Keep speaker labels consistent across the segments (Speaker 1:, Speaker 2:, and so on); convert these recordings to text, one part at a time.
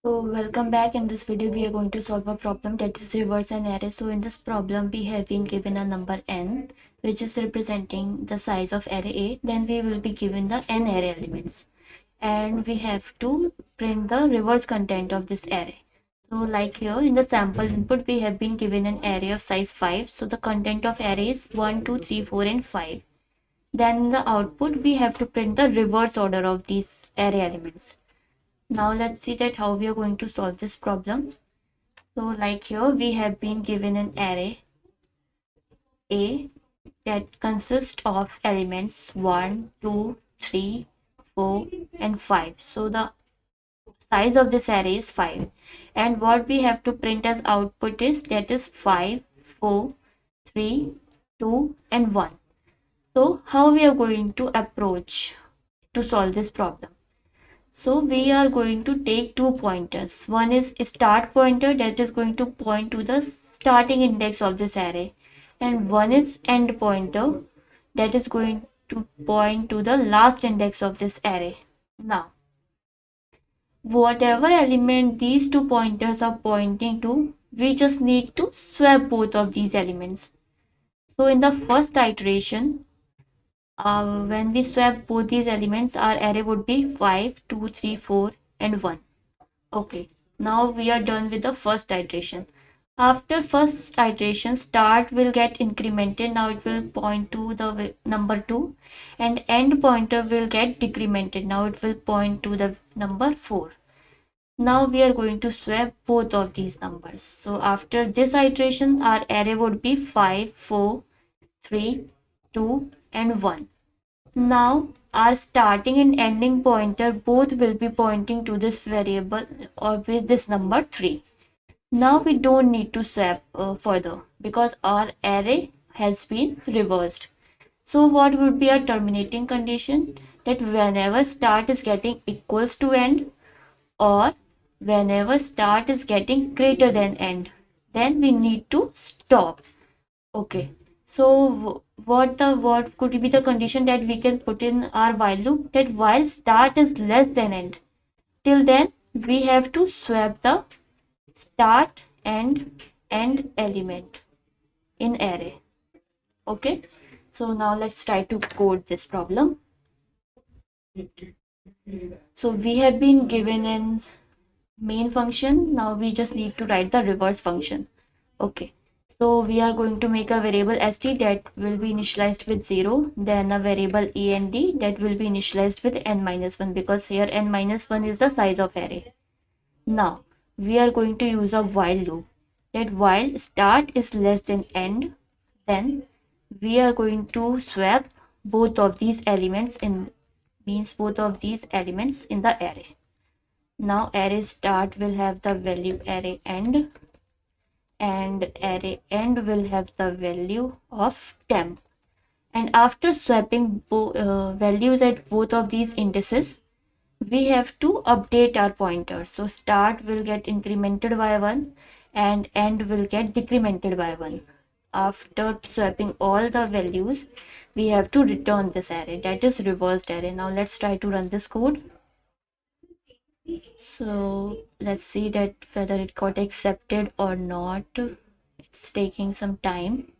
Speaker 1: So welcome back. In this video we are going to solve a problem that is reverse an array. So in this problem we have been given a number n which is representing the size of array A. Then we will be given the n array elements and we have to print the reverse content of this array. So like here in the sample input we have been given an array of size 5. So the content of array is 1, 2, 3, 4 and 5. Then in the output we have to print the reverse order of these array elements. Now let's see that how we are going to solve this problem. So like here we have been given an array A that consists of elements 1, 2, 3, 4 and 5. So the size of this array is 5 and what we have to print as output is that is 5, 4, 3, 2 and 1. So how we are going to approach to solve this problem? So we are going to take two pointers. One is a start pointer that is going to point to the starting index of this array, and one is end pointer that is going to point to the last index of this array. Now, whatever element these two pointers are pointing to, we just need to swap both of these elements. So in the first iteration, when we swap both these elements, our array would be 5, 2, 3, 4 and 1. Okay, now we are done with the first iteration. After first iteration, start will get incremented. Now it will point to the number 2 and end pointer will get decremented. Now it will point to the number 4. Now we are going to swap both of these numbers. So after this iteration, our array would be 5, 4, 3, 2 and 1. Now our starting and ending pointer both will be pointing to this variable or with this number 3. Now we don't need to swap further because our array has been reversed. So what would be a terminating condition? That whenever start is getting equals to end or whenever start is getting greater than end, then we need to stop. Okay, so what could be the condition that we can put in our while loop? That while start is less than end, till then we have to swap the start and end element in array. Okay, so now let's try to code this problem. So we have been given an main function. Now we just need to write the reverse function. Okay, so we are going to make a variable st that will be initialized with 0, then a variable end that will be initialized with n-1 because here n-1 is the size of array. Now we are going to use a while loop that while start is less than end, then we are going to swap both of these elements in the array. Now array start will have the value array end and array end will have the value of temp. And after swapping values at both of these indices, we have to update our pointer. So start will get incremented by 1 and end will get decremented by 1. After swapping all the values, we have to return this array, that is reversed array. Now let's try to run this code. So let's see that whether it got accepted or not. It's taking some time.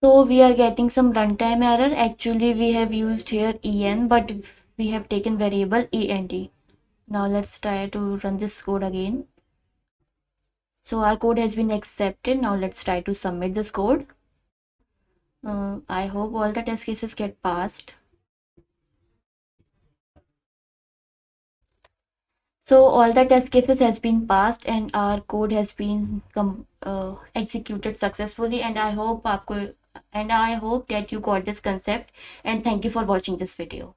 Speaker 1: So we are getting some runtime error. Actually we have used here en, but we have taken variable end. Now let's try to run this code again. So our code has been accepted. Now let's try to submit this code. I hope all the test cases get passed. So all the test cases has been passed and our code has been executed successfully, and I hope that you got this concept, and thank you for watching this video.